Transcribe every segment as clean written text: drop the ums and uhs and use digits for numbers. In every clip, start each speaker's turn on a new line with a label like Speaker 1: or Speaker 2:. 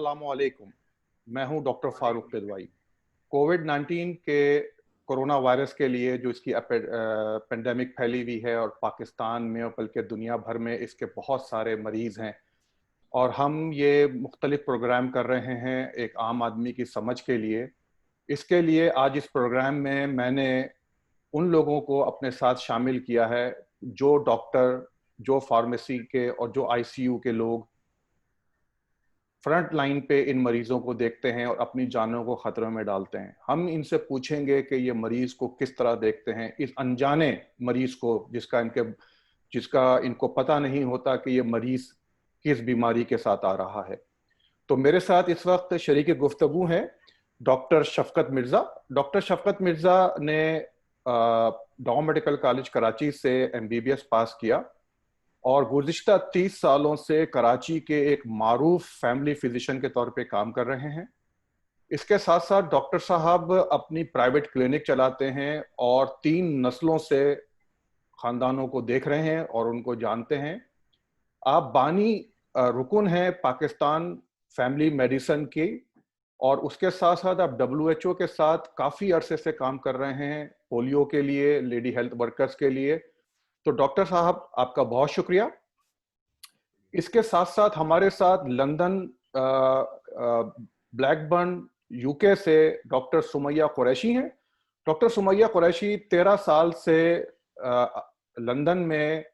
Speaker 1: अस्सलामुअलैकुम। मैं हूं डॉक्टर फारूक किदवाई। कोविड-19 के कोरोना वायरस के लिए जो इसकी पेंडेमिक फैली हुई है और पाकिस्तान में और बल्कि दुनिया भर में इसके बहुत सारे मरीज हैं और हम ये मुख्तलिफ प्रोग्राम कर रहे हैं एक आम आदमी की समझ के लिए। इसके लिए आज इस प्रोग्राम में मैंने उन लोगों को अपने साथ शामिल किया है जो डॉक्टर, जो फार्मेसी के और जो आईसीयू के लोग फ्रंट लाइन पे इन मरीजों को देखते हैं और अपनी जानों को खतरों में डालते हैं। हम इनसे पूछेंगे कि ये मरीज को किस तरह देखते हैं, इस अनजाने मरीज को जिसका इनको पता नहीं होता कि ये मरीज किस बीमारी के साथ आ रहा है। तो मेरे साथ इस वक्त शरीक गुफ्तगू हैं डॉक्टर शफकत मिर्जा। डॉक्टर शफकत मिर्जा ने डॉ मेडिकल कॉलेज कराची से MBBS पास किया और गुज़िश्ता 30 सालों से कराची के एक मारूफ फैमिली फिजिशियन के तौर पे काम कर रहे हैं। इसके साथ साथ डॉक्टर साहब अपनी प्राइवेट क्लिनिक चलाते हैं और 3 नस्लों से खानदानों को देख रहे हैं और उनको जानते हैं। आप बानी रुकन हैं पाकिस्तान फैमिली मेडिसिन की और उसके साथ साथ आप WHO के साथ काफ़ी अरसे से काम कर रहे हैं पोलियो के लिए, लेडी हेल्थ वर्कर्स के लिए। तो डॉक्टर साहब आपका बहुत शुक्रिया। इसके साथ साथ हमारे साथ लंदन ब्लैकबर्न UK से डॉक्टर सुमैया कुरैशी हैं। डॉक्टर सुमैया कुरैशी 13 साल से लंदन में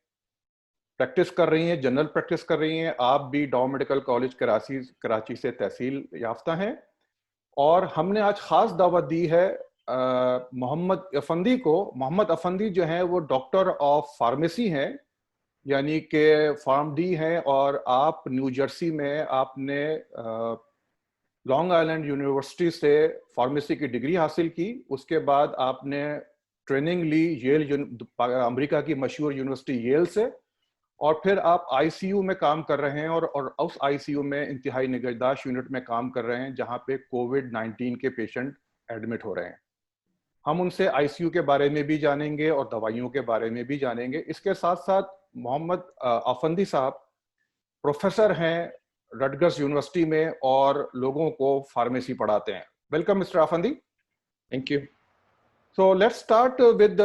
Speaker 1: प्रैक्टिस कर रही हैं, जनरल प्रैक्टिस कर रही हैं। आप भी डॉ मेडिकल कॉलेज कराची से तहसील याफ्ता हैं और हमने आज खास दावत दी है मोहम्मद अफंदी को। मोहम्मद अफंदी जो हैं वो डॉक्टर ऑफ फार्मेसी हैं, यानी कि फार्म-डी हैं और आप न्यू जर्सी में आपने लॉन्ग आइलैंड यूनिवर्सिटी से फार्मेसी की डिग्री हासिल की। उसके बाद आपने ट्रेनिंग ली अमेरिका की मशहूर यूनिवर्सिटी येल से और फिर आप आईसीयू में काम कर रहे हैं और उस आईसीयू में इंतहाई निगहदाश्त यूनिट में काम कर रहे हैं जहां पे कोविड-19 के पेशेंट एडमिट हो रहे हैं। हम उनसे आईसीयू के बारे में भी जानेंगे और दवाइयों के बारे में भी जानेंगे। इसके साथ साथ मोहम्मद अफंदी साहब प्रोफेसर हैं रटगर्स यूनिवर्सिटी में और लोगों को फार्मेसी पढ़ाते हैं। Welcome mister Afandi.
Speaker 2: Thank you.
Speaker 1: So let's start with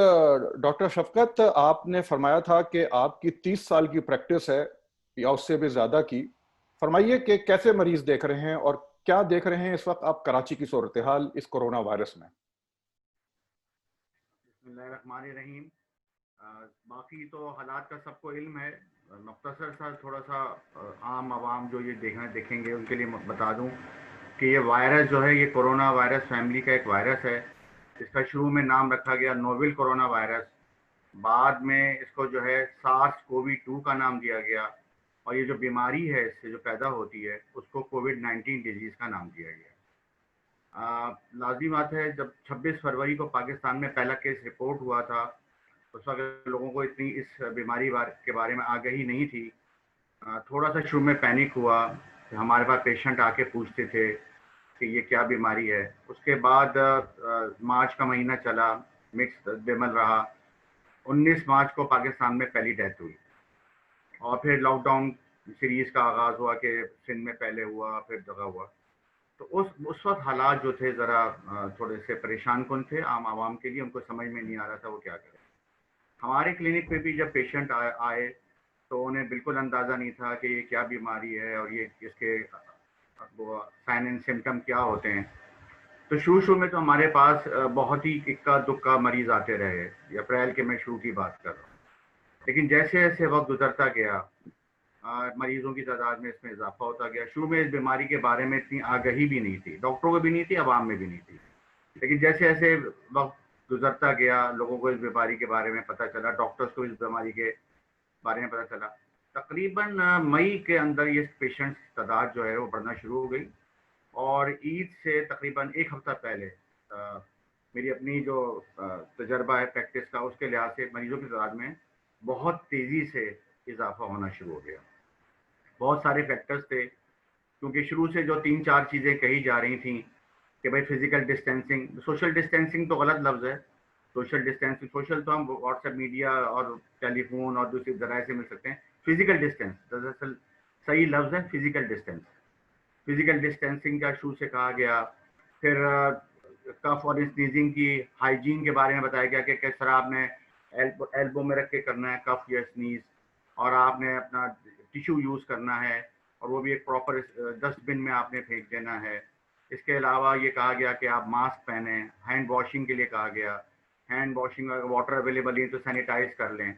Speaker 1: doctor Shafqat. आपने फरमाया था कि आपकी 30 साल की प्रैक्टिस है या उससे भी ज्यादा की। फरमाइए कि कैसे मरीज देख रहे हैं और क्या देख रहे हैं इस वक्त आप कराची की सूरत हाल इस कोरोना वायरस में।
Speaker 3: बिस्मिल्लाहिर्रहमानिर्रहीम। बाकी तो हालात का सबको इल्म है। मुख्तसर सा थोड़ा सा आम आवाम जो ये देखेंगे उनके लिए बता दूं कि ये वायरस जो है ये कोरोना वायरस फैमिली का एक वायरस है। इसका शुरू में नाम रखा गया नोवेल कोरोना वायरस, बाद में इसको जो है SARS-CoV-2 का नाम दिया गया और ये जो बीमारी है इससे जो पैदा होती है उसको कोविड-19 डिजीज़ का नाम दिया गया। लाज़मी बात है, जब 26 फरवरी को पाकिस्तान में पहला केस रिपोर्ट हुआ था उस वक्त लोगों को इतनी इस बीमारी के बारे में आगाही नहीं थी। थोड़ा सा शुरू में पैनिक हुआ। हमारे पास पेशेंट आके पूछते थे कि ये क्या बीमारी है। उसके बाद मार्च का महीना चला, मिक्स बेमल रहा। 19 मार्च को पाकिस्तान में पहली डेथ हुई और फिर लॉकडाउन सीरीज़ का आगाज़ हुआ कि सिंध में पहले हुआ फिर जगह हुआ। तो उस वक्त हालात जो थे ज़रा थोड़े से परेशान कुन थे आम आवाम के लिए। उनको समझ में नहीं आ रहा था वो क्या करें। हमारे क्लिनिक पे भी जब पेशेंट आए तो उन्हें बिल्कुल अंदाज़ा नहीं था कि ये क्या बीमारी है और ये इसके साइन एंड सिम्टम क्या होते हैं। तो शुरू में तो हमारे पास बहुत ही इक्का दुक्का मरीज आते रहे। अप्रैल के मैं शुरू की बात कर रहा हूँ, लेकिन जैसे जैसे वक्त गुजरता गया मरीजों की तादाद में इसमें इजाफा होता गया। शुरू में इस बीमारी के बारे में इतनी आगाही भी नहीं थी, डॉक्टरों को भी नहीं थी, आवाम में भी नहीं थी। लेकिन जैसे जैसे वक्त गुजरता गया लोगों को इस बीमारी के बारे में पता चला, डॉक्टर्स को इस बीमारी के बारे में पता चला। तकरीबन मई के अंदर ये पेशेंट्स की तादाद जो है वो बढ़ना शुरू हो गई और ईद से तकरीबन एक हफ्ता पहले मेरी अपनी जो तजर्बा है प्रैक्टिस का उसके लिहाज से मरीजों की तादाद में बहुत तेज़ी से इजाफा होना शुरू हो गया। बहुत सारे फैक्टर्स थे, क्योंकि शुरू से जो 3-4 चीज़ें कही जा रही थी कि भाई फिजिकल डिस्टेंसिंग, सोशल डिस्टेंसिंग तो गलत लफ्ज़ है। सोशल डिस्टेंसिंग, सोशल तो हम व्हाट्सएप मीडिया और टेलीफोन और दूसरी जराए से मिल सकते हैं। फिजिकल डिस्टेंस दरअसल सही लफ्ज़ है, फिजिकल डिस्टेंस। फिजिकल डिस्टेंसिंग का शुरू से कहा गया, फिर कफ और स्नीजिंग की हाइजीन के बारे में बताया गया कि किस तरह आपने एल्बो में रख के करना है कफ या स्नीज, और आपने अपना टिश्यू यूज़ करना है और वो भी एक प्रॉपर डस्टबिन में आपने फेंक देना है। इसके अलावा ये कहा गया कि आप मास्क पहने, हैंड वॉशिंग के लिए कहा गया, हैंड वॉशिंग अगर वाटर अवेलेबल है तो सैनिटाइज कर लें।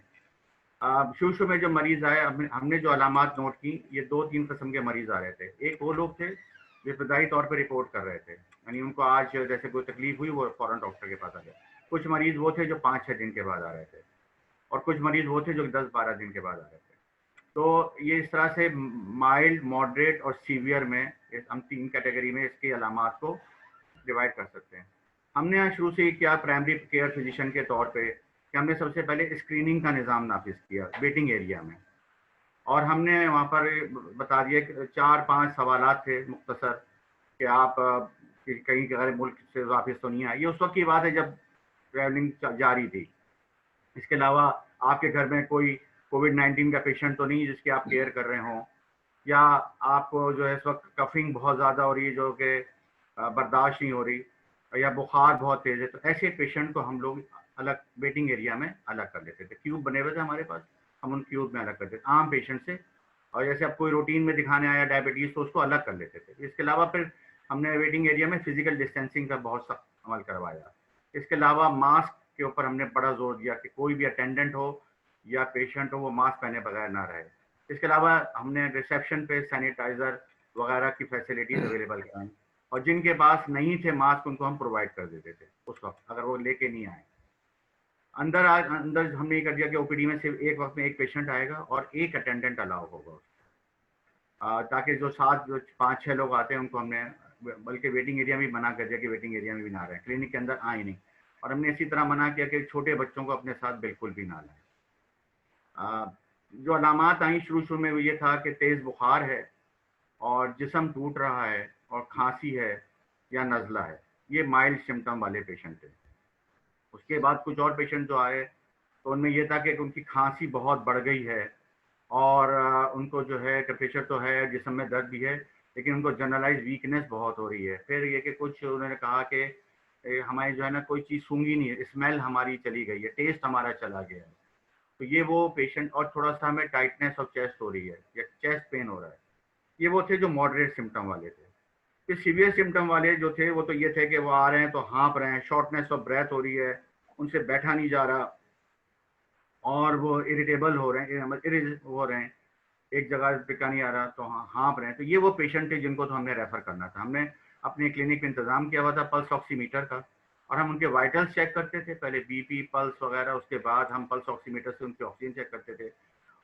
Speaker 3: शुरू शुरू में जो मरीज आए, हमने जो अलामात नोट की, ये 2-3 किस्म के मरीज आ रहे थे। एक वो लोग थे जो इब्तदाई तौर पर रिपोर्ट कर रहे थे, यानी उनको आज जैसे कोई तकलीफ हुई वो फौरन डॉक्टर के पास आ गए। कुछ मरीज वो थे जो 5-6 दिन के बाद आ रहे थे, और कुछ मरीज वो थे जो 10-12 दिन के बाद आ रहे थे। तो ये इस तरह से माइल्ड, मॉडरेट और सीवियर में हम 3 कैटेगरी में इसकी अलामात को डिवाइड कर सकते हैं। हमने यहाँ शुरू से किया प्राइमरी केयर फिजिशियन के तौर पे कि हमने सबसे पहले स्क्रीनिंग का निज़ाम नाफिज किया वेटिंग एरिया में, और हमने वहाँ पर बता दिया कि 4-5 सवालात थे मुख्तसर कि आप कहीं गैर मुल्क से वापस तो नहीं आए। ये उस वक्त की बात है जब ट्रैवलिंग जारी थी। इसके अलावा आपके घर में कोई कोविड-19 का पेशेंट तो नहीं जिसकी आप केयर कर रहे हों, या आपको जो है इस वक्त कफिंग बहुत ज़्यादा हो रही है जो कि बर्दाश्त नहीं हो रही, या बुखार बहुत तेज़ है, तो ऐसे पेशेंट को हम लोग अलग वेटिंग एरिया में अलग कर लेते थे। क्यूब बने हुए थे हमारे पास, हम उन क्यूब में अलग करते थे आम पेशेंट से। और जैसे अब कोई रूटीन में दिखाने आया डायबिटीज़ तो उसको अलग कर लेते थे। इसके अलावा फिर हमने वेटिंग एरिया में फिजिकल डिस्टेंसिंग का बहुत सख्त अमल करवाया। इसके अलावा मास्क के ऊपर हमने बड़ा जोर दिया कि कोई भी अटेंडेंट हो या पेशेंट हो वो मास्क पहने बगैर ना रहे। इसके अलावा हमने रिसेप्शन पे सैनिटाइज़र वगैरह की फैसिलिटीज़ अवेलेबल कराई, और जिनके पास नहीं थे मास्क उनको हम प्रोवाइड कर देते थे उस वक्त, अगर वो लेके नहीं आए। अंदर हमने ये कर दिया कि ओपीडी में सिर्फ एक वक्त में एक पेशेंट आएगा और एक अटेंडेंट अलाउ होगा, ताकि जो 5-6 लोग आते हैं उनको हमने बल्कि वेटिंग एरिया में मना कर दिया कि वेटिंग एरिया में भी ना रहें, क्लिनिक के अंदर आए नहीं। और हमने इसी तरह मना किया कि छोटे बच्चों को अपने साथ बिल्कुल भी ना लाएं। जो अलामात आई शुरू में वो ये था कि तेज़ बुखार है और जिस्म टूट रहा है और खांसी है या नज़ला है, ये माइल्ड सिम्टम वाले पेशेंट थे। उसके बाद कुछ और पेशेंट जो आए तो उनमें ये था कि उनकी खांसी बहुत बढ़ गई है, और उनको जो है टेम्परेचर तो है, जिस्म में दर्द भी है, लेकिन उनको जनरलाइज वीकनेस बहुत हो रही है। फिर ये कि कुछ उन्होंने कहा कि हमारी जो है ना कोई चीज़ सूंघी नहीं है, स्मेल हमारी चली गई है, टेस्ट हमारा चला गया है। तो ये वो पेशेंट, और थोड़ा सा हमें टाइटनेस ऑफ चेस्ट हो रही है या चेस्ट पेन हो रहा है। ये वो थे जो मॉडरेट सिम्टम वाले थे। फिर सीवियर सिम्टम वाले जो थे वो तो ये थे कि वो आ रहे हैं तो हाँफ रहे हैं, शॉर्टनेस ऑफ ब्रेथ हो रही है, उनसे बैठा नहीं जा रहा, और वो इरिटेबल हो रहे हैं, हो रहे हैं, एक जगह टिका नहीं आ रहा, तो हाँफ रहे हैं। तो ये वो पेशेंट थे जिनको तो हमने रेफ़र करना था। हमने अपने क्लिनिक में इंतज़ाम किया हुआ था पल्स ऑक्सीमीटर का, और हम उनके वाइटल्स चेक करते थे, पहले बीपी, पल्स वगैरह, उसके बाद हम पल्स ऑक्सीमीटर से उनकी ऑक्सीजन चेक करते थे।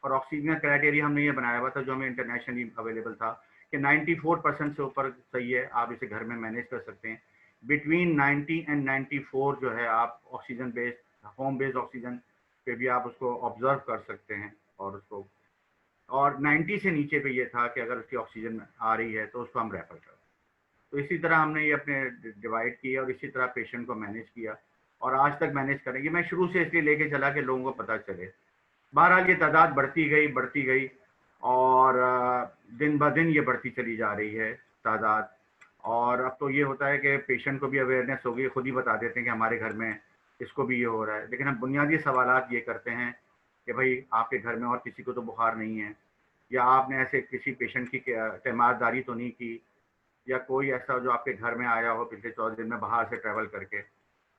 Speaker 3: और ऑक्सीजन क्राइटेरिया हमने ये बनाया हुआ था जो हमें इंटरनेशनली अवेलेबल था कि 94% से ऊपर सही है, आप इसे घर में मैनेज कर सकते हैं। बिटवीन 90 एंड 94 जो है आप oxygen based, home based oxygen पे भी आप उसको ऑब्जर्व कर सकते हैं, और उसको, और 90 से नीचे पे ये था कि अगर उसकी ऑक्सीजन आ रही है तो उसको हम रेफर करें। तो इसी तरह हमने ये अपने डिवाइड किया और इसी तरह पेशेंट को मैनेज किया, और आज तक मैनेज करें। ये मैं शुरू से इसलिए लेके चला कि लोगों को पता चले। बहरहाल ये तादाद बढ़ती गई, और दिन ब दिन ये बढ़ती चली जा रही है तादाद। और अब तो ये होता है कि पेशेंट को भी अवेयरनेस हो गई, खुद ही बता देते हैं कि हमारे घर में इसको भी ये हो रहा है। लेकिन हम बुनियादी सवालात ये करते हैं कि भाई आपके घर में और किसी को तो बुखार नहीं है, या आपने ऐसे किसी पेशेंट की तीमारदारी तो नहीं की, या कोई ऐसा जो आपके घर में आया हो पिछले 14 दिन में बाहर से ट्रैवल करके।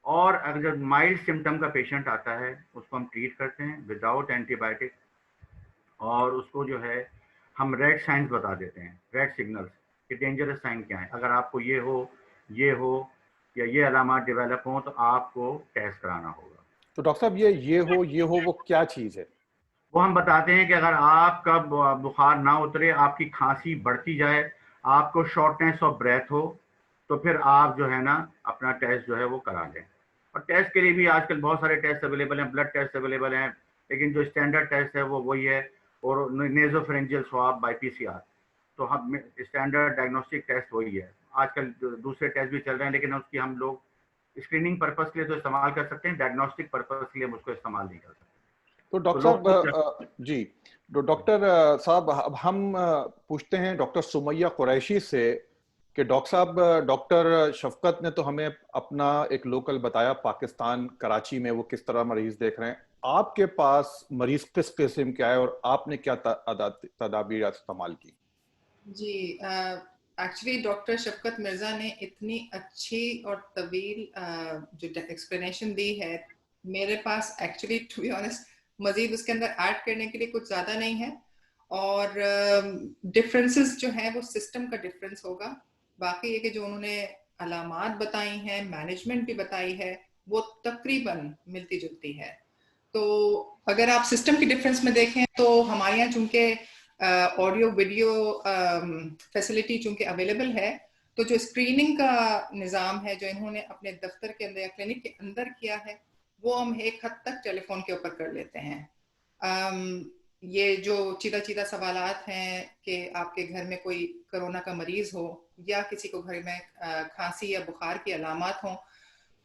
Speaker 3: और अगर जब माइल्ड सिम्टम का पेशेंट आता है उसको हम ट्रीट करते हैं विदाउट एंटीबायोटिक, और उसको जो है हम रेड साइंस बता देते हैं, रेड सिग्नल्स कि डेंजरस साइन क्या है। अगर आपको ये हो या ये अलामात डेवलप हो तो आपको टेस्ट कराना होगा।
Speaker 1: तो डॉक्टर साहब ये हो वो क्या चीज़ है?
Speaker 3: वो हम बताते हैं कि अगर आपका बुखार ना उतरे, आपकी खांसी बढ़ती जाए, आपको शॉर्टनेस ऑफ ब्रेथ हो, तो फिर आप जो है ना अपना टेस्ट जो है वो करा लें। और टेस्ट के लिए भी आजकल बहुत सारे टेस्ट अवेलेबल हैं, ब्लड टेस्ट अवेलेबल हैं, लेकिन जो स्टैंडर्ड टेस्ट है वो वही है, और नेजोफेरेंजियल स्वाब बाय पीसीआर। तो हम स्टैंडर्ड डायग्नोस्टिक टेस्ट वही है। आजकल दूसरे टेस्ट भी चल रहे हैं, लेकिन उसकी हम लोग स्क्रीनिंग पर्पज़ के लिए तो इस्तेमाल कर सकते हैं, डायग्नोस्टिक पर्पज़ के लिए हम उसको इस्तेमाल नहीं कर सकते।
Speaker 1: तो
Speaker 3: तो
Speaker 1: डॉक्टर
Speaker 3: लोग
Speaker 1: साहब जी, तो डॉक्टर साहब अब हम पूछते हैं डॉक्टर सुमैया कुरैशी से कि डॉक्टर साहब, डॉक्टर शफकत ने तो हमें अपना एक लोकल बताया पाकिस्तान कराची में वो किस तरह मरीज देख रहे हैं। आपके पास मरीज किस किस्म के आए और आपने क्या तदाबीर इस्तेमाल की?
Speaker 2: जी, एक्चुअली डॉक्टर शफकत मिर्ज़ा ने इतनी अच्छी और तवील जो एक्सप्लेनेशन दी है, मेरे पास एक्चुअली टू बी ऑनेस्ट मजीद उसके अंदर ऐड करने के लिए कुछ ज़्यादा नहीं है। और डिफरेंसेस जो हैं वो सिस्टम का डिफरेंस होगा। बाकी ये कि जो उन्होंने अलामात बताई हैं, मैनेजमेंट भी बताई है, वो तकरीबन मिलती जुलती है। तो अगर आप सिस्टम की डिफरेंस में देखें तो हमारे यहाँ चूंकि ऑडियो वीडियो फैसिलिटी चूंकि अवेलेबल है, तो जो स्क्रीनिंग का निज़ाम है जो इन्होंने अपने दफ्तर के अंदर या क्लिनिक के अंदर किया है, वो हम एक हद तक टेलीफोन के ऊपर कर लेते हैं। ये जो चीदा चीदा सवालात हैं कि आपके घर में कोई कोरोना का मरीज हो या किसी को घर में खांसी या बुखार की अलामत हो,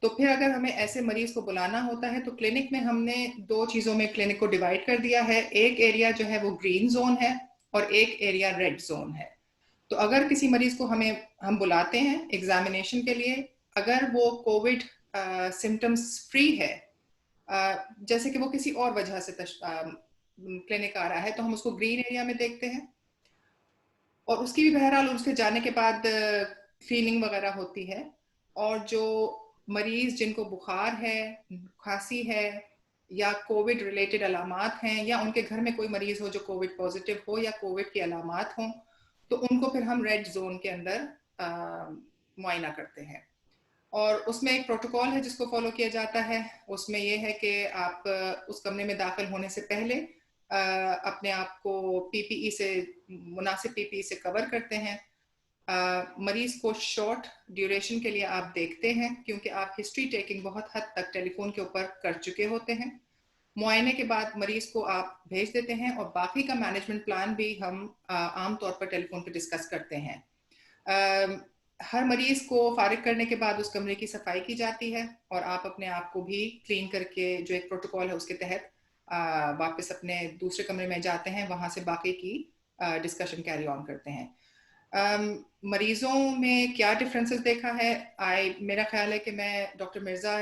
Speaker 2: तो फिर अगर हमें ऐसे मरीज को बुलाना होता है तो क्लिनिक में हमने दो चीजों में क्लिनिक को डिवाइड कर दिया है। एक एरिया जो है वो ग्रीन जोन है और एक एरिया रेड जोन है। तो अगर किसी मरीज को हम बुलाते हैं एग्जामिनेशन के लिए, अगर वो कोविड सिम्टम्स फ्री है, जैसे कि वो किसी और वजह से क्लिनिक आ रहा है, तो हम उसको ग्रीन एरिया में देखते हैं। और उसकी भी बहरहाल उसके जाने के बाद फीलिंग वगैरह होती है। और जो मरीज जिनको बुखार है, खांसी है या कोविड रिलेटेड अलामात हैं, या उनके घर में कोई मरीज हो जो कोविड पॉजिटिव हो या कोविड की अलामात हों, तो उनको फिर हम रेड जोन के अंदर मुआयना करते हैं। और उसमें एक प्रोटोकॉल है जिसको फॉलो किया जाता है। उसमें यह है कि आप उस कमरे में दाखिल होने से पहले अपने आप को पीपीई से, मुनासिब पीपीई से कवर करते हैं। मरीज को शॉर्ट ड्यूरेशन के लिए आप देखते हैं, क्योंकि आप हिस्ट्री टेकिंग बहुत हद तक टेलीफोन के ऊपर कर चुके होते हैं। मुआयने के बाद मरीज को आप भेज देते हैं और बाकी का मैनेजमेंट प्लान भी हम आम तौर पर टेलीफोन पे डिस्कस करते हैं। हर मरीज को फारिग करने के बाद उस कमरे की सफाई की जाती है और आप अपने आप को भी क्लीन करके जो एक प्रोटोकॉल है उसके तहत वापस अपने दूसरे कमरे में जाते हैं, वहां से बाकी की डिस्कशन कैरी ऑन करते हैं। मरीजों में क्या डिफरेंसेस देखा है, मेरा ख्याल है कि मैं डॉक्टर मिर्जा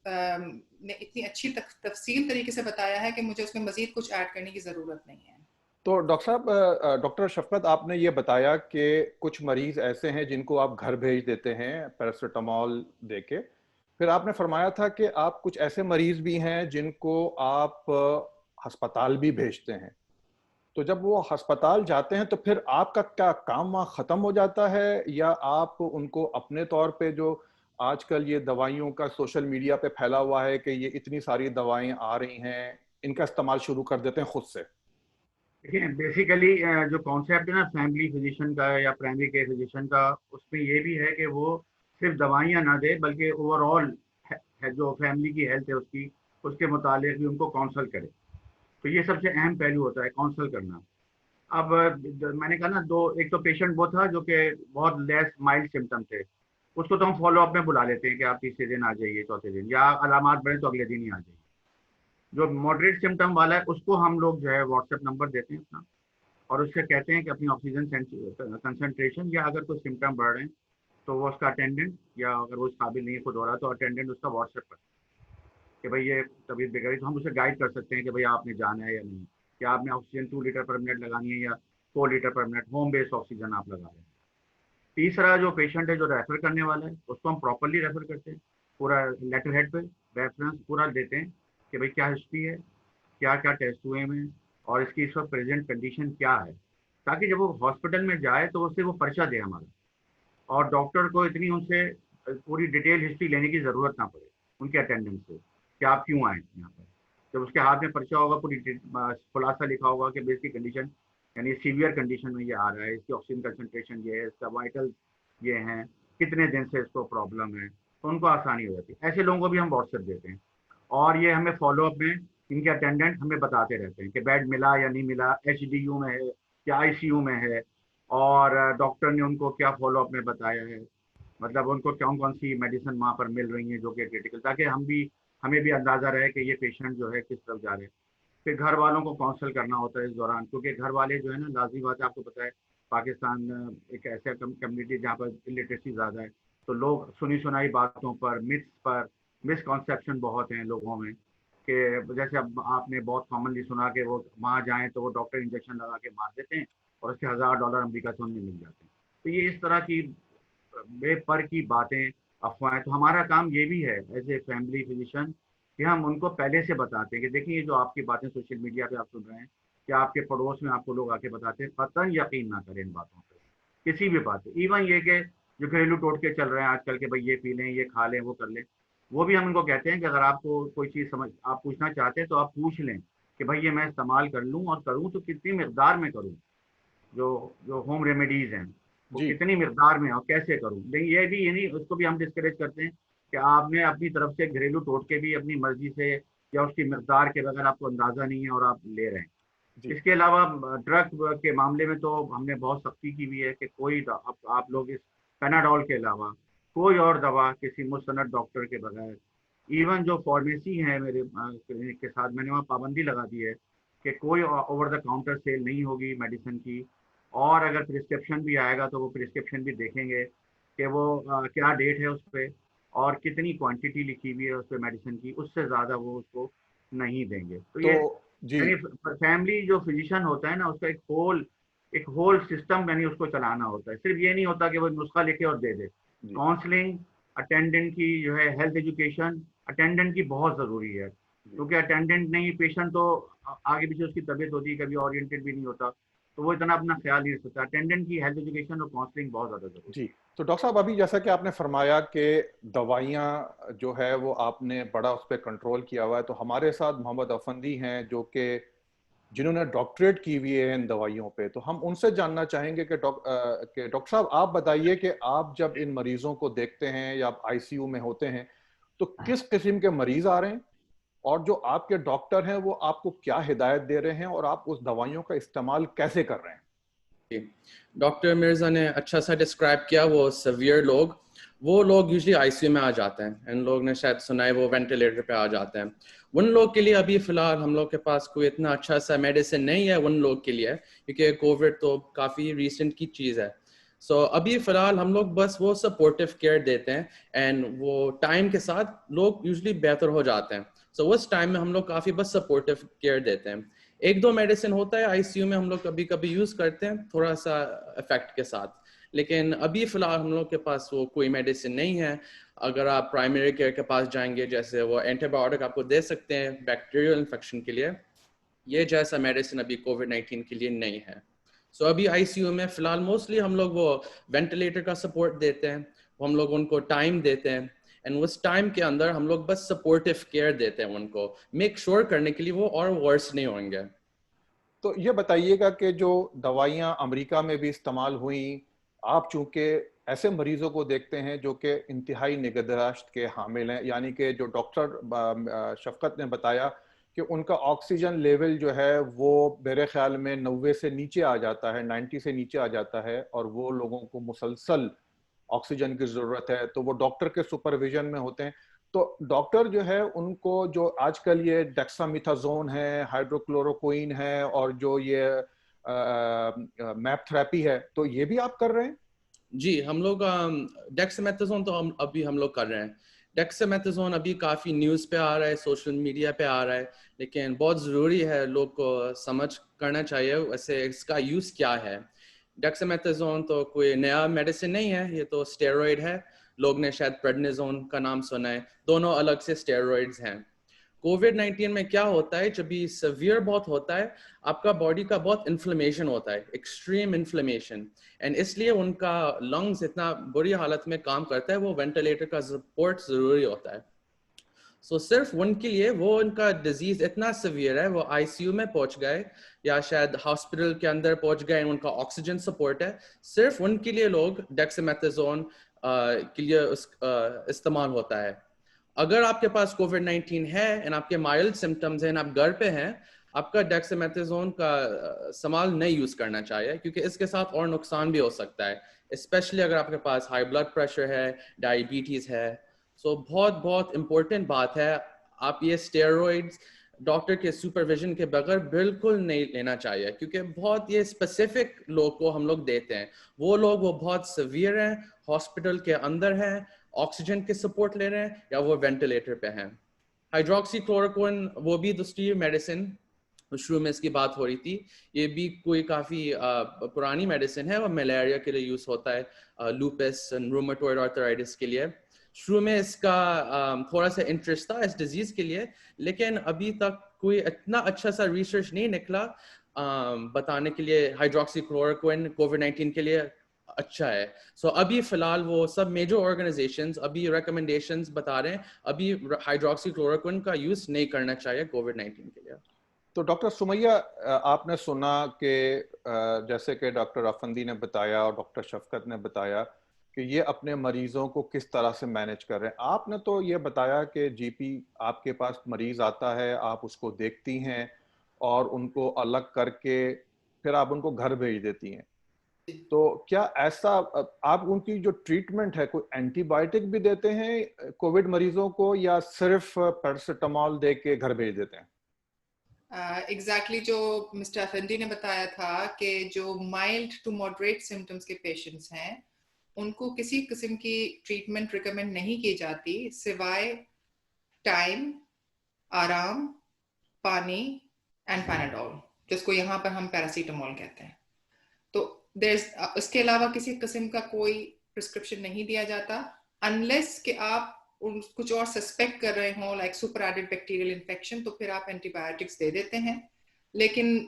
Speaker 2: ने इतनी अच्छी तफसील तरीके से बताया है कि मुझे उसमें मजीद कुछ ऐड करने की ज़रूरत नहीं है।
Speaker 1: तो डॉक्टर साहब, डॉक्टर शफकत, आपने ये बताया कि कुछ मरीज ऐसे हैं जिनको आप घर भेज देते हैं पैरासिटामोल देके। फिर आपने फरमाया था कि आप कुछ ऐसे मरीज भी हैं जिनको आप अस्पताल भी भेजते हैं। तो जब वो अस्पताल जाते हैं तो फिर आपका क्या काम वहाँ ख़त्म हो जाता है, या आप उनको अपने तौर पे, जो आजकल ये दवाइयों का सोशल मीडिया पे फैला हुआ है कि ये इतनी सारी दवाएं आ रही हैं, इनका इस्तेमाल शुरू कर देते हैं खुद से?
Speaker 3: देखिए, बेसिकली जो कॉन्सेप्ट है ना फैमिली फिजिशियन का या प्राइमरी केयर फिजिशियन का, उसमें ये भी है कि वो सिर्फ दवाइयाँ ना दे बल्कि ओवरऑल है जो फैमिली की हेल्थ है उसकी, उसके मुतालिक भी उनको काउंसल करे। तो ये सबसे अहम पहलू होता है, काउंसल करना। अब मैंने कहा ना, दो, एक तो पेशेंट वो था जो कि बहुत लेस माइल्ड सिम्टम थे, उसको तो हम फॉलो अप में बुला लेते हैं कि आप तीसरे दिन आ जाइए, चौथे दिन, या अलामात बढ़े तो अगले दिन ही आ जाइए। जो मॉडरेट सिम्टम वाला है उसको हम लोग जो है व्हाट्सएप नंबर देते हैं अपना, और उससे कहते हैं कि अपनी ऑक्सीजन कंसंट्रेशन या अगर कोई सिम्टम बढ़ रहे हैं तो वो उसका अटेंडेंट, या अगर वो उस काबिल नहीं है खुद हो रहा तो अटेंडेंट उसका व्हाट्सएप कर कि भाई ये तबीयत बिगड़ी, तो हम उसे गाइड कर सकते हैं कि भाई आपने जाना है या नहीं, कि आपने ऑक्सीजन 2 लीटर पर मिनट लगानी है या 4 लीटर पर मिनट होम बेस्ड ऑक्सीजन आप लगा रहे हैं। तीसरा जो पेशेंट है जो रेफर करने वाला है उसको हम प्रॉपरली रेफर करते हैं, पूरा लेटर हेड पे रेफरेंस पूरा देते हैं कि भाई क्या हिस्ट्री है, क्या क्या टेस्ट हुए हैं, और इसकी इस वक्त प्रेजेंट कंडीशन क्या है, ताकि जब वो हॉस्पिटल में जाए तो उससे वो पर्चा दे हमारा, और डॉक्टर को इतनी उनसे पूरी डिटेल हिस्ट्री लेने की ज़रूरत ना पड़े उनके अटेंडेंस से कि आप क्यों आए यहाँ पर। जब उसके हाथ में पर्चा होगा, पूरी खुलासा लिखा होगा कि बेसिक कंडीशन यानी सीवियर कंडीशन में ये आ रहा है, इसकी ऑक्सीजन कंसनट्रेशन ये है, इसका वाइटल ये हैं, कितने दिन से इसको प्रॉब्लम है, तो उनको आसानी हो जाती है। ऐसे लोगों को भी हम व्हाट्सएप देते हैं, और ये हमें फॉलोअप में इनके अटेंडेंट हमें बताते रहते हैं कि बेड मिला या नहीं मिला, एचडीयू में है या आईसीयू में है, और डॉक्टर ने उनको क्या फॉलोअप में बताया है, मतलब उनको कौन कौन सी मेडिसिन वहाँ पर मिल रही हैं जो कि क्रिटिकल, ताकि हमें भी अंदाज़ा रहे कि ये पेशेंट जो है किस तरफ जा रहे हैं। फिर घर वालों को काउंसल करना होता है इस दौरान, क्योंकि घर वाले जो है ना, लाजमी बात है, आपको पता है पाकिस्तान एक ऐसा कम्युनिटी जहाँ पर इलिटरेसी ज़्यादा है, तो लोग सुनी सुनाई बातों पर, मिथ्स पर, मिसकॉन्सेप्शन बहुत हैं लोगों में, कि जैसे अब आपने बहुत कॉमनली सुना कि वो वहाँ जाएं तो वो डॉक्टर इंजेक्शन लगा के मार देते हैं और उसके $1000 अमेरिका से उन्हें मिल जाते हैं। तो ये इस तरह की बेपर की बातें, अफवाहें। तो हमारा काम ये भी है एज ए फैमिली फिजिशियन कि हम उनको पहले से बताते हैं कि देखिए, ये जो आपकी बातें सोशल मीडिया पे आप सुन रहे हैं, कि आपके पड़ोस में आपको लोग आके बताते हैं, कतई यकीन ना करें इन बातों पे, किसी भी बात पे। इवन ये कि जो घरेलू टोटके चल रहे हैं आजकल के, भाई ये पी लें, ये खा लें, वो कर लें, वो भी हम इनको कहते हैं कि अगर आपको कोई चीज़ समझ आप पूछना चाहते हैं तो आप पूछ लें कि भाई ये मैं इस्तेमाल कर लूँ, और करूँ तो कितनी मकदार में करूँ, जो जो होम रेमेडीज हैं वो
Speaker 1: जी
Speaker 3: कितनी मकदार में और कैसे करूँ। लेकिन ये भी, ये नहीं, उसको भी हम डिस्करेज करते हैं कि आपने अपनी तरफ से घरेलू टोटके भी अपनी मर्जी से या उसकी मकदार के बगैर आपको अंदाजा नहीं है और आप ले रहे हैं।
Speaker 1: जी
Speaker 3: इसके अलावा ड्रग के मामले में तो हमने बहुत सख्ती की हुई है कि कोई आप लोग इस पेनाडोल के अलावा कोई और दवा किसी मुस्तनद डॉक्टर के बगैर, इवन जो फार्मेसी है मेरे क्लिनिक के साथ, मैंने वहाँ पाबंदी लगा दी है कि कोई ओवर द काउंटर सेल नहीं होगी मेडिसिन की, और अगर प्रिस्क्रिप्शन भी आएगा तो वो प्रिस्क्रिप्शन भी देखेंगे कि वो क्या डेट है उस पर और कितनी क्वांटिटी लिखी हुई है उस पर मेडिसिन की, उससे ज़्यादा वो उसको नहीं देंगे। तो
Speaker 1: तो
Speaker 3: ये
Speaker 1: जी
Speaker 3: यानी फैमिली जो फिजिशियन होता है ना, उसका एक होल सिस्टम यानी उसको चलाना होता है। सिर्फ ये नहीं होता कि वो नुस्खा लिखे और दे दे।
Speaker 1: जी
Speaker 3: काउंसलिंग, अटेंडेंट की जो है हेल्थ एजुकेशन, अटेंडेंट की बहुत ज़रूरी है,
Speaker 1: जी
Speaker 3: क्योंकि अटेंडेंट नहीं, पेशेंट तो आगे पीछे उसकी तबीयत होती है, कभी ओरिएंटेड भी नहीं होता, तो वो इतना अपना ख्याल नहीं रख सकता। अटेंडेंट की हेल्थ एजुकेशन और काउंसलिंग बहुत ज़्यादा जरूरी
Speaker 1: जी। तो डॉक्टर साहब, अभी जैसा कि आपने फरमाया कि दवाइयाँ जो है वो आपने बड़ा उस पर कंट्रोल किया हुआ है, तो हमारे साथ मोहम्मद अफंदी हैं जो कि जिन्होंने डॉक्टरेट की हुई है इन दवाइयों पे, तो हम उनसे जानना चाहेंगे कि डॉक्टर साहब आप बताइए कि आप जब इन मरीजों को देखते हैं या आप आईसीयू में होते हैं तो किस किस्म के मरीज आ रहे हैं, और जो आपके डॉक्टर हैं वो आपको क्या हिदायत दे रहे हैं और आप उस दवाइयों का इस्तेमाल कैसे कर रहे हैं।
Speaker 4: डॉक्टर मिर्जा ने अच्छा सा डिस्क्राइब किया। वो सीवियर लोग, वो लोग यूजुअली आईसीयू में आ जाते हैं। इन लोग ने शायद सुना है वो वेंटिलेटर पे आ जाते हैं। उन लोग के लिए अभी फिलहाल हम लोग के पास कोई इतना अच्छा सा मेडिसिन नहीं है उन लोग के लिए, क्योंकि कोविड तो काफ़ी रिसेंट की चीज़ है। सो अभी फिलहाल हम लोग बस वो सपोर्टिव केयर देते हैं, एंड वो टाइम के साथ लोग यूजुअली बेहतर हो जाते हैं। सो उस टाइम में हम लोग काफ़ी बस सपोर्टिव केयर देते हैं। एक दो मेडिसिन होता है आईसीयू में हम लोग कभी कभी यूज करते हैं थोड़ा सा इफेक्ट के साथ, लेकिन अभी फिलहाल हम लोग के पास वो कोई मेडिसिन नहीं है। अगर आप प्राइमरी केयर के पास जाएंगे, जैसे वो एंटीबायोटिक आपको दे सकते हैं बैक्टीरियल इन्फेक्शन के लिए, ये जैसा मेडिसिन अभी कोविड-19 के लिए नहीं है। सो अभी आईसीयू में फिलहाल मोस्टली हम लोग वो वेंटिलेटर का सपोर्ट देते हैं, हम लोग उनको टाइम देते हैं, एंड उस टाइम के अंदर हम लोग बस सपोर्टिव केयर देते हैं उनको, मेक श्योर करने के लिए वो और वर्स नहीं होंगे।
Speaker 1: तो ये बताइएगा कि जो दवाइयाँ अमेरिका में भी इस्तेमाल हुई, आप चूंकि ऐसे मरीजों को देखते हैं जो कि इंतहाई निगहदाश्त के हामिल हैं, यानी कि जो डॉक्टर शफकत ने बताया कि उनका ऑक्सीजन लेवल जो है वो मेरे ख्याल में 90 से नीचे आ जाता है, 90 से नीचे आ जाता है, और वो लोगों को मुसलसल ऑक्सीजन की ज़रूरत है, तो वो डॉक्टर के सुपरविजन में होते हैं। तो डॉक्टर जो है उनको, जो आजकल ये डेक्सामिथाजोन है, हाइड्रोक्लोरोक्विन है, और जो ये मैप थेरेपी है, तो ये भी आप कर रहे हैं।
Speaker 4: जी, हम लोग डेक्सामेथासोन तो हम लोग कर रहे हैं। डेक्सामेथासोन अभी काफ़ी न्यूज़ पे आ रहा है, सोशल मीडिया पे आ रहा है, लेकिन बहुत ज़रूरी है लोग को समझ करना चाहिए वैसे इसका यूज़ क्या है। डेक्सामेथासोन तो कोई नया मेडिसिन नहीं है, ये तो स्टेरॉइड है। लोग ने शायद प्रेडनिजोन का नाम सुना है, दोनों अलग से स्टेरॉइड्स हैं। कोविड-19 में क्या होता है, जब भी सीवियर बहुत होता है, आपका बॉडी का बहुत इन्फ्लेमेशन होता है, एक्सट्रीम इन्फ्लेमेशन, एंड इसलिए उनका लंग्स इतना बुरी हालत में काम करता है, वो वेंटिलेटर का सपोर्ट ज़रूरी होता है। सो सिर्फ उनके लिए, वो उनका डिजीज इतना सीवियर है, वो आईसीयू में पहुंच गए या शायद हॉस्पिटल के अंदर पहुंच गए, उनका ऑक्सीजन सपोर्ट है, सिर्फ उनके लिए लोग डेक्सामेथासोन के लिए इस्तेमाल होता है। अगर आपके पास कोविड-19 है एंड आपके माइल्ड सिम्टम्स हैं, आप घर पे हैं, आपका डेक्सामेथासोन का इस्तेमाल नहीं यूज करना चाहिए, क्योंकि इसके साथ और नुकसान भी हो सकता है, स्पेशली अगर आपके पास हाई ब्लड प्रेशर है, डायबिटीज है। सो बहुत बहुत इम्पोर्टेंट बात है, आप ये स्टेरॉइड्स डॉक्टर के सुपरविजन के बगैर बिल्कुल नहीं लेना चाहिए, क्योंकि बहुत ये स्पेसिफिक लोग को हम लोग देते हैं। वो लोग वो बहुत सीवियर हैं, हॉस्पिटल के अंदर हैं, ऑक्सीजन के सपोर्ट ले रहे हैं या वो वेंटिलेटर पे हैं। हाइड्रोक्सीक्लोरोक्विन वो भी दूसरी मेडिसिन, शुरू में इसकी बात हो रही थी, ये भी कोई काफ़ी पुरानी मेडिसिन है, वो मलेरिया के लिए यूज़ होता है, लूपस एंड रूमेटॉइड आर्थराइटिस के लिए। शुरू में इसका थोड़ा सा इंटरेस्ट था इस डिजीज़ के लिए, लेकिन अभी तक कोई इतना अच्छा सा रिसर्च नहीं निकला बताने के लिए हाइड्रोक्सीक्लोरोक्विन कोविड-19 के लिए अच्छा है। सो अभी फिलहाल वो सब मेजर ऑर्गेनाइजेशंस अभी रिकमेंडेशंस बता रहे हैं, अभी हाइड्रोक्सीक्लोरोक्विन का यूज़ नहीं करना चाहिए कोविड-19 के लिए।
Speaker 1: तो डॉक्टर सुमैया, आपने सुना कि जैसे कि डॉक्टर अफंदी ने बताया और डॉक्टर शफकत ने बताया कि ये अपने मरीजों को किस तरह से मैनेज कर रहे हैं। आपने तो ये बताया कि जीपी आपके पास मरीज आता है, आप उसको देखती हैं और उनको अलग करके फिर आप उनको घर भेज देती हैं। तो क्या ऐसा आप उनकी जो ट्रीटमेंट है, कोई एंटीबायोटिक भी देते हैं कोविड मरीजों को या सिर्फ पैरासिटामोल दे के घर भेज देते हैं?
Speaker 2: एग्जैक्टली जो मिस्टर अफंदी ने बताया था कि जो माइल्ड टू मॉडरेट सिम्टम्स के पेशेंट्स हैं उनको किसी किस्म की ट्रीटमेंट रिकमेंड नहीं की जाती सिवाय टाइम, आराम, पानी एंड पैनाडोल, जिसको यहाँ पर हम पैरासीटामोल कहते हैं। तो इसके अलावा किसी किस्म का कोई प्रिस्क्रिप्शन नहीं दिया जाता अनलेस कि आप कुछ और सस्पेक्ट कर रहे हो like superadded bacterial infection, तो फिर आप एंटीबायोटिक्स दे देते हैं, लेकिन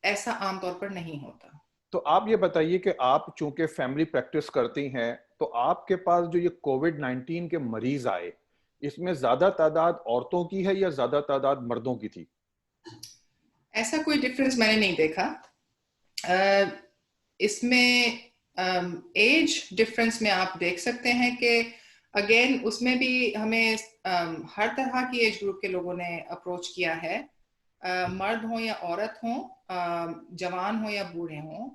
Speaker 2: ऐसा आमतौर पर नहीं होता।
Speaker 1: तो आप ये बताइए कि आप चूंकि फैमिली प्रैक्टिस करती हैं, तो आपके पास जो ये कोविड-19 के मरीज आए, इसमें ज्यादा तादाद औरतों की है या ज्यादा तादाद मर्दों की थी?
Speaker 2: ऐसा कोई डिफरेंस मैंने नहीं देखा। इसमें एज डिफरेंस में आप देख सकते हैं कि अगेन उसमें भी हमें हर तरह की एज ग्रुप के लोगों ने अप्रोच किया है, मर्द हो या औरत हो, जवान हो या बूढ़े हो,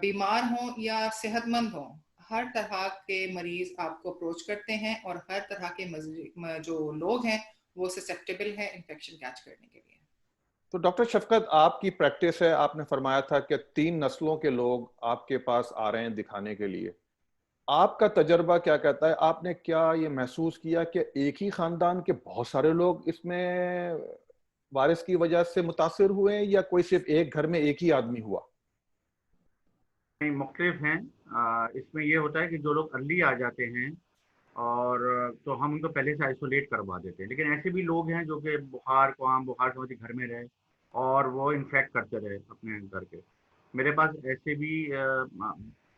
Speaker 2: बीमार हो या सेहतमंद हो, हर तरह के मरीज आपको अप्रोच करते हैं और हर तरह के जो लोग हैं वो ससेप्टेबल है इन्फेक्शन कैच करने के लिए।
Speaker 1: तो डॉक्टर शफकत, आपकी प्रैक्टिस है, आपने फरमाया था कि 3 नस्लों के लोग आपके पास आ रहे हैं दिखाने के लिए। आपका तजर्बा क्या कहता है? आपने क्या ये महसूस किया कि एक ही खानदान के बहुत सारे लोग इसमें वायरस की वजह से मुतासिर हुए हैं या कोई सिर्फ एक घर में एक ही आदमी हुआ?
Speaker 3: नहीं, मुख्तलिफ हैं। इसमें ये होता है कि जो लोग अर्ली आ जाते हैं और तो हम उनको पहले से आइसोलेट करवा देते हैं, लेकिन ऐसे भी लोग हैं जो कि बुखार को आम बुखार की वजह घर में रहे और वो इन्फेक्ट करते रहे अपने घर के। मेरे पास ऐसे भी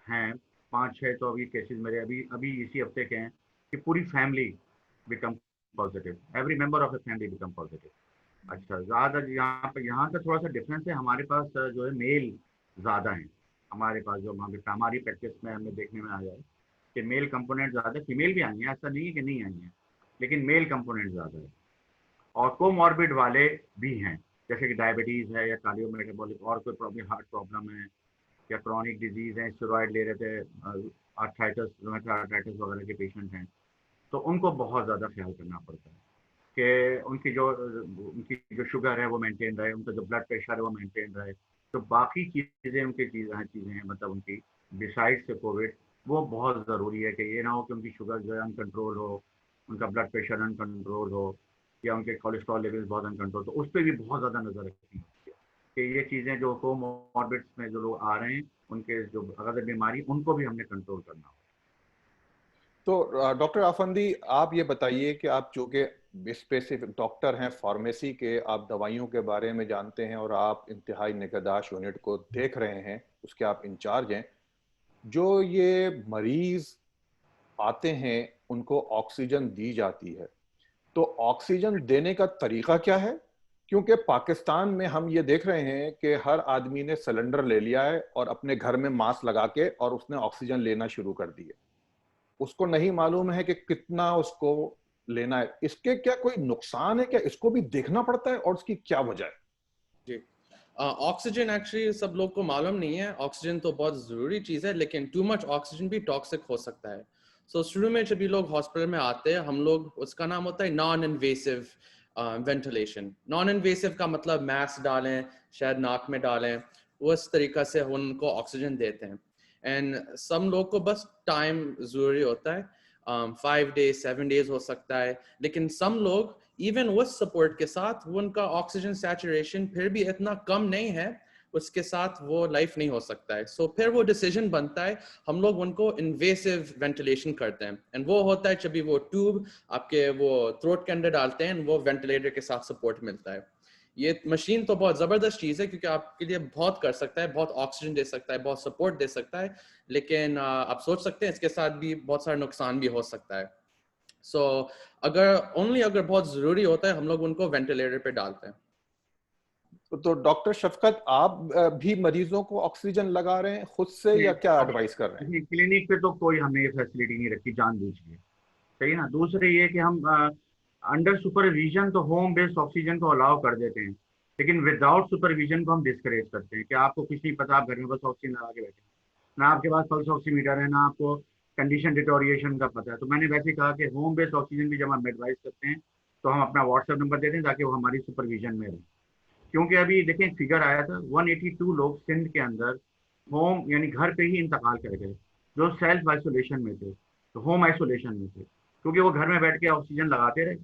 Speaker 3: हैं 5-6 तो अभी केसेस मेरे अभी अभी इसी हफ्ते के हैं कि पूरी family become positive, every member of the family become positive. अच्छा, ज़्यादा यहाँ का थोड़ा सा डिफरेंस है, हमारे पास जो है मेल ज़्यादा हैं। हमारे पास जो हमारी प्रैक्टिस में हमें देखने में आया है कि मेल कंपोनेंट ज़्यादा, फीमेल भी आई हैं, ऐसा नहीं है कि नहीं आई हैं, लेकिन मेल कंपोनेंट ज़्यादा है। और कोमॉर्बिड वाले भी हैं, जैसे कि डायबिटीज़ है या कार्डियो मेटाबॉलिक और कोई प्रॉब्लम, हार्ट प्रॉब्लम है या क्रॉनिक डिजीज़ है, स्टेरॉयड ले रहे थे, आर्थराइटिस आर्थराइटिस वगैरह के पेशेंट हैं, तो उनको बहुत ज़्यादा ख्याल करना पड़ता है कि उनकी जो शुगर है वो मेंटेन रहे, उनका जो ब्लड प्रेशर है वो मेंटेन रहे, तो बाकी चीज़ें उनकी चीज़ें हैं, मतलब उनकी डिसाइड से कोविड, वो बहुत ज़रूरी है कि ये ना हो कि उनकी शुगर जो है अनकंट्रोल हो, उनका ब्लड प्रेशर अनकंट्रोल हो या उनके कोलेस्ट्रॉल लेवल्स बहुत अनकंट्रोल, तो उस पर भी बहुत ज़्यादा नज़र रखनी होती है कि ये चीज़ें जो कोमॉर्बिड्स में जो लोग आ रहे हैं उनके जो अगर बीमारी उनको भी हमने कंट्रोल करना हो।
Speaker 1: तो डॉक्टर आफंदी, आप ये बताइए कि आप चूंकि स्पेसिफिक डॉक्टर हैं, फार्मेसी के, आप दवाइयों के बारे में जानते हैं और आप इंतहाई निगहदाश्त यूनिट को देख रहे हैं, उसके आप इंचार्ज हैं। जो ये मरीज आते हैं उनको ऑक्सीजन दी जाती है, तो ऑक्सीजन देने का तरीका क्या है? क्योंकि पाकिस्तान में हम ये देख रहे हैं कि हर आदमी ने सिलेंडर ले लिया है और अपने घर में मास्क लगा के और उसने ऑक्सीजन लेना शुरू कर दी है। उसको नहीं मालूम है कि कितना उसको लेना है। इसके क्या कोई नुकसान है? क्या इसको भी देखना पड़ता है और उसकी क्या वजह है?
Speaker 4: जी, ऑक्सीजन एक्चुअली सब लोग को मालूम नहीं है। ऑक्सीजन तो बहुत ज़रूरी चीज़ है, लेकिन टू मच ऑक्सीजन भी टॉक्सिक हो सकता है। शुरू में जब ये लोग हॉस्पिटल में आते हैं, हम लोग, उसका नाम होता है non invasive ventilation. Non invasive का मतलब मास्क डालें, शायद नाक में डालें, उस तरीका से उनको ऑक्सीजन देते हैं। एंड सम लोग को बस टाइम ज़रूरी होता है, 5 days 7 days हो सकता है, लेकिन सम लोग इवन उस सपोर्ट के साथ उनका ऑक्सीजन सैचुरेशन फिर भी इतना कम नहीं है, उसके साथ वो लाइफ नहीं हो सकता है। सो फिर वो डिसीजन बनता है, हम लोग उनको इन्वेसिव वेंटिलेशन करते हैं, एंड वो होता है जब भी वो ट्यूब आपके वो थ्रोट के अंदर डालते हैं, वो वेंटिलेटर के साथ सपोर्ट मिलता है। ये मशीन तो बहुत ज़बरदस्त चीज़ है क्योंकि आपके लिए बहुत कर सकता है, बहुत ऑक्सीजन दे सकता है, बहुत सपोर्ट दे सकता है, लेकिन आप सोच सकते हैं इसके साथ भी बहुत सारा नुकसान भी हो सकता है। सो अगर बहुत ज़रूरी होता है हम लोग उनको वेंटिलेटर पे डालते हैं।
Speaker 1: तो डॉक्टर शफकत, आप भी मरीजों को ऑक्सीजन लगा रहे हैं खुद से या क्या एडवाइस कर रहे हैं?
Speaker 3: क्लिनिक पे तो कोई हमने ये फैसिलिटी नहीं रखी जानबूझ के, सही है ना। दूसरे ये कि हम अंडर सुपरविजन तो होम बेस्ड ऑक्सीजन को अलाउ कर देते हैं, लेकिन विदाउट सुपरविजन को हम डिस्करेज करते हैं कि आपको कुछ नहीं पता, आप घर में बस ऑक्सीजन लगा के बैठे, ना आपके पास पल्स ऑक्सीमीटर है, ना आपको कंडीशन डिटोरिएशन का पता है। तो मैंने वैसे कहा कि होम बेस्ड ऑक्सीजन भी जब हम एडवाइस करते हैं तो हम अपना व्हाट्सएप नंबर देते हैं ताकि वो हमारी सुपरविजन में रहे। क्योंकि अभी देखें फिगर आया था 182 लोग सिंध के अंदर होम यानी घर पे ही इंतकाल कर गए, जो सेल्फ आइसोलेशन में थे, तो होम आइसोलेशन में थे, क्योंकि वो घर में बैठ के ऑक्सीजन लगाते रहे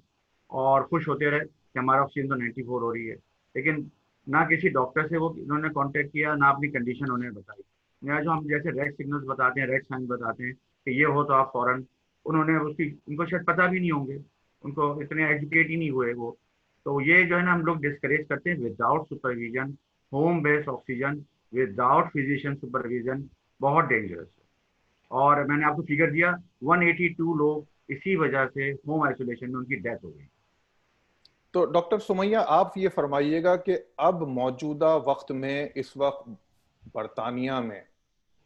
Speaker 3: और खुश होते रहे कि हमारा ऑक्सीजन तो 94 हो रही है, लेकिन ना किसी डॉक्टर से वो उन्होंने कांटेक्ट किया, ना अपनी कंडीशन उन्हें बताई। या जो हम जैसे रेड सिग्नल्स बताते हैं, रेड साइन बताते हैं कि ये हो तो आप फौरन, उन्होंने उसकी उनको शायद पता भी नहीं होंगे, उनको इतने एजुकेट ही नहीं हुए वो। तो ये जो है ना हम लोग डिस्करेज करते हैं without supervision, home based oxygen without physician supervision बहुत डेंजरस है। और मैंने आपको फिगर दिया 182 लोग इसी वजह से होम आइसोलेशन में उनकी डेथ हो गई।
Speaker 1: तो डॉक्टर सुमैया, आप ये फरमाइएगा कि अब मौजूदा वक्त में इस वक्त बरतानिया में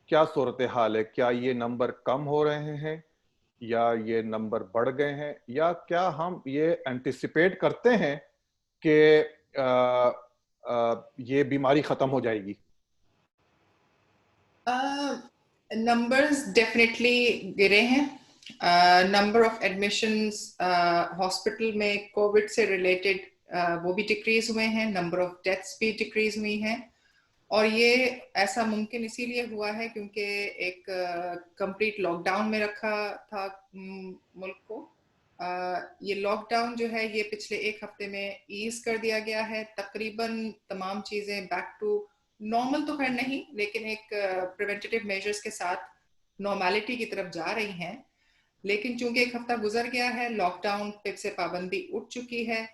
Speaker 1: क्या सूरत हाल है? क्या ये नंबर कम हो रहे हैं या ये नंबर बढ़ गए हैं, या क्या हम ये एंटिसिपेट करते हैं कि ये बीमारी खत्म हो जाएगी?
Speaker 2: नंबर्स डेफिनेटली गिरे हैं। नंबर ऑफ एडमिशंस हॉस्पिटल में कोविड से रिलेटेड वो भी डिक्रीज हुए हैं, नंबर ऑफ डेथ्स भी डिक्रीज हुई हैं। और ये ऐसा मुमकिन इसीलिए हुआ है क्योंकि एक कंप्लीट लॉकडाउन में रखा था मुल्क को। ये लॉकडाउन जो है ये पिछले एक हफ्ते में ईज कर दिया गया है, तकरीबन तमाम चीजें बैक टू नॉर्मल तो खैर नहीं, लेकिन एक प्रिवेंटिव मेजर्स के साथ नॉर्मलिटी की तरफ जा रही हैं। लेकिन चूंकि एक हफ्ता गुजर गया है, लॉकडाउन पे से पाबंदी उठ चुकी है,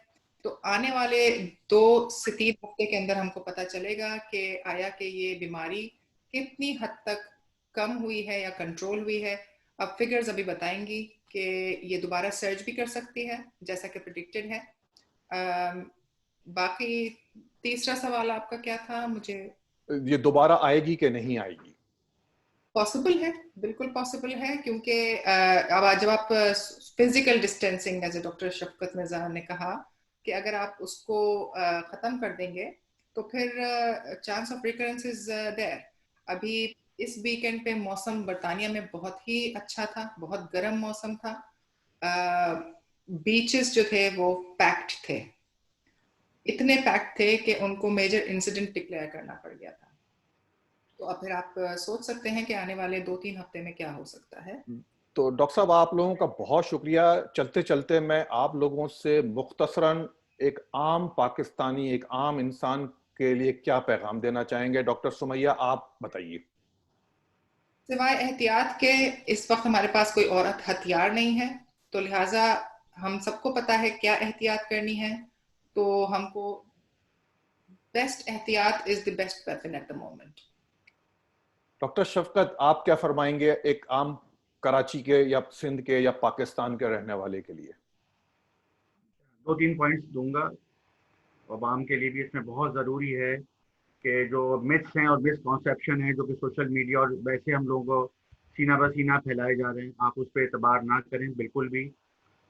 Speaker 2: तो आने वाले 2 से 3 हफ्ते के अंदर हमको पता चलेगा कि आया कि ये बीमारी कितनी हद तक कम हुई है या कंट्रोल हुई है। अब फिगर्स अभी बताएंगी कि ये दोबारा सर्ज भी कर सकती है जैसा कि प्रेडिक्टेड है। बाकी तीसरा सवाल आपका क्या था? मुझे
Speaker 1: ये दोबारा आएगी कि नहीं आएगी?
Speaker 2: पॉसिबल है, बिल्कुल पॉसिबल है, क्योंकि अब जब आप फिजिकल डिस्टेंसिंग जैसे डॉक्टर शफकत मिर्जा ने कहा कि अगर आप उसको खत्म कर देंगे तो फिर chance of recurrence is there. अभी इस वीकेंड पे मौसम बरतानिया में बहुत ही अच्छा था, बहुत गर्म मौसम था, बीचेस जो थे वो पैक्ड थे, इतने पैक्ड थे कि उनको मेजर इंसिडेंट डिक्लेयर करना पड़ गया था। तो अब फिर आप सोच सकते हैं कि आने वाले 2-3 हफ्ते में क्या हो सकता है।
Speaker 1: तो डॉक्टर साहब, आप लोगों का बहुत शुक्रिया। चलते चलते मैं आप लोगों से मुख्तसरन एक आम पाकिस्तानी, एक आम इंसान के लिए क्या पैगाम देना चाहेंगे? डॉक्टर सुमैया, आप बताइए।
Speaker 2: सिवाय एहतियात के इस वक्त हमारे पास कोई और हथियार नहीं है, तो लिहाजा हम सबको पता है क्या एहतियात करनी है, तो हमको बेस्ट एहतियात is the best weapon at the moment.
Speaker 1: Doctor Shafqat, आप क्या फरमाएंगे एक आम कराची के या सिंध के या पाकिस्तान के रहने वाले के लिए?
Speaker 3: 2-3 पॉइंट्स दूंगा। अवाम के लिए भी इसमें बहुत ज़रूरी है कि जो मिथ्स हैं और मिसकॉन्सेप्शन है जो कि सोशल मीडिया और वैसे हम लोगों को सीना बसीना फैलाए जा रहे हैं, आप उस पर एतबार ना करें बिल्कुल भी,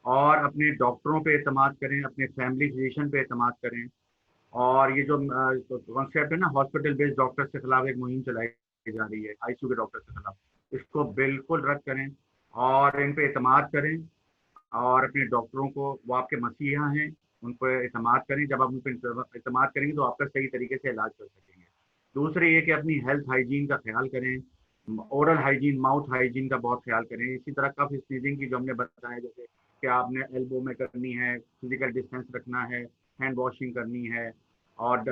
Speaker 3: और अपने डॉक्टरों पे एतमाद करें, अपने फैमिली फिजिशियन पे एतमाद करें। और ये जो कॉन्सेप्ट है ना हॉस्पिटल बेस्ड डॉक्टर्स के खिलाफ एक मुहिम चलाई जा रही है, आईसीयू के डॉक्टर्स के खिलाफ, इसको बिल्कुल रद्द करें और इन पे एतमाद करें। और अपने डॉक्टरों को, वो आपके मसीहा हैं, उन पर इत्मीनान करें। जब आप उन पर इत्मीनान करेंगे तो आपका सही तरीके से इलाज कर सकेंगे। दूसरी ये कि अपनी हेल्थ हाइजीन का ख्याल करें, ओरल हाइजीन, माउथ हाइजीन का बहुत ख्याल करें। इसी तरह कफ स्नीजिंग की जो हमने बताया, जैसे कि आपने एल्बो में करनी है, फिजिकल डिस्टेंस रखना है, हैंड वॉशिंग करनी है और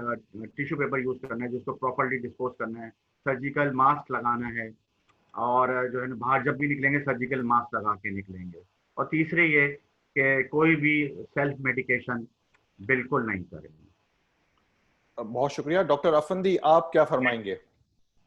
Speaker 3: टिश्यू पेपर यूज़ करना है जिसको प्रॉपरली डिस्पोज करना है, सर्जिकल मास्क लगाना है और जो है ना बाहर जब भी निकलेंगे सर्जिकल मास्क लगा के निकलेंगे। और तीसरे ये कि कोई भी सेल्फ मेडिकेशन बिल्कुल नहीं करें।
Speaker 1: बहुत शुक्रिया। डॉक्टर अफंदी, आप क्या फरमाएंगे?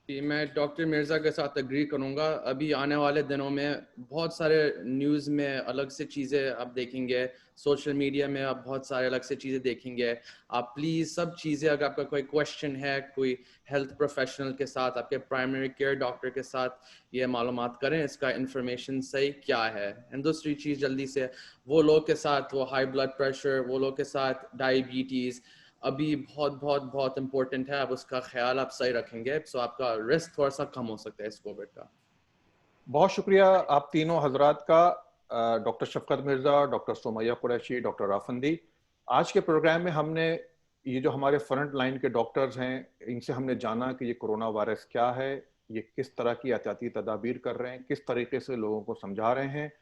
Speaker 4: जी, मैं डॉक्टर मिर्ज़ा के साथ एग्री करूंगा। अभी आने वाले दिनों में बहुत सारे न्यूज़ में अलग से चीज़ें आप देखेंगे, सोशल मीडिया में आप बहुत सारे अलग से चीज़ें देखेंगे। आप प्लीज़ सब चीज़ें, अगर आपका कोई क्वेश्चन है कोई हेल्थ प्रोफेशनल के साथ, आपके प्राइमरी केयर डॉक्टर के साथ, ये मालूमात करें इसका इंफॉर्मेशन सही क्या है। एंड दूसरी चीज़, जल्दी से वो लोग के साथ, वो हाई ब्लड प्रेशर, वो लोग के साथ डायबिटीज़ अभी बहुत बहुत बहुत इंपॉर्टेंट है। अब उसका ख्याल आप सही रखेंगे तो आपका रिस्क थोड़ा सा कम हो सकता है इस कोविड का।
Speaker 1: बहुत शुक्रिया आप तीनों हजरात का, डॉक्टर शफकत मिर्ज़ा, डॉक्टर सुमैया कुरैशी, डॉक्टर अफंदी। आज के प्रोग्राम में हमने ये जो हमारे फ्रंट लाइन के डॉक्टर्स हैं, इनसे हमने जाना कि ये कोरोना वायरस क्या है, ये किस तरह की एहतियाती तदाबीर कर रहे हैं, किस तरीके से लोगों को समझा रहे हैं।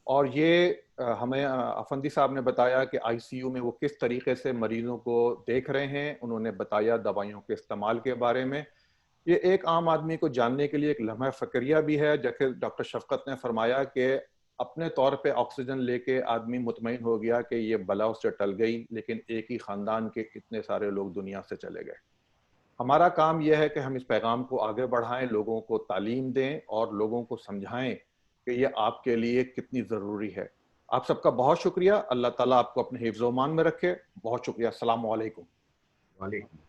Speaker 1: और ये हमें अफंदी साहब ने बताया कि आईसीयू में वो किस तरीके से मरीजों को देख रहे हैं। उन्होंने बताया दवाइयों के इस्तेमाल के बारे में। ये एक आम आदमी को जानने के लिए एक लम्हा फ़क्रिया भी है। जैसे डॉक्टर शफकत ने फरमाया कि अपने तौर पे ऑक्सीजन लेके आदमी मुतमईन हो गया कि ये बला उससे टल गई, लेकिन एक ही ख़ानदान के इतने सारे लोग दुनिया से चले गए। हमारा काम यह है कि हम इस पैगाम को आगे बढ़ाएं, लोगों को तालीम दें और लोगों को समझाएं कि ये आपके लिए कितनी ज़रूरी है। आप सबका बहुत शुक्रिया। अल्लाह ताला आपको अपने हिफ्ज़-ओ-मान में रखे। बहुत शुक्रिया। अस्सलाम वालेकुम।
Speaker 3: वालेकुम।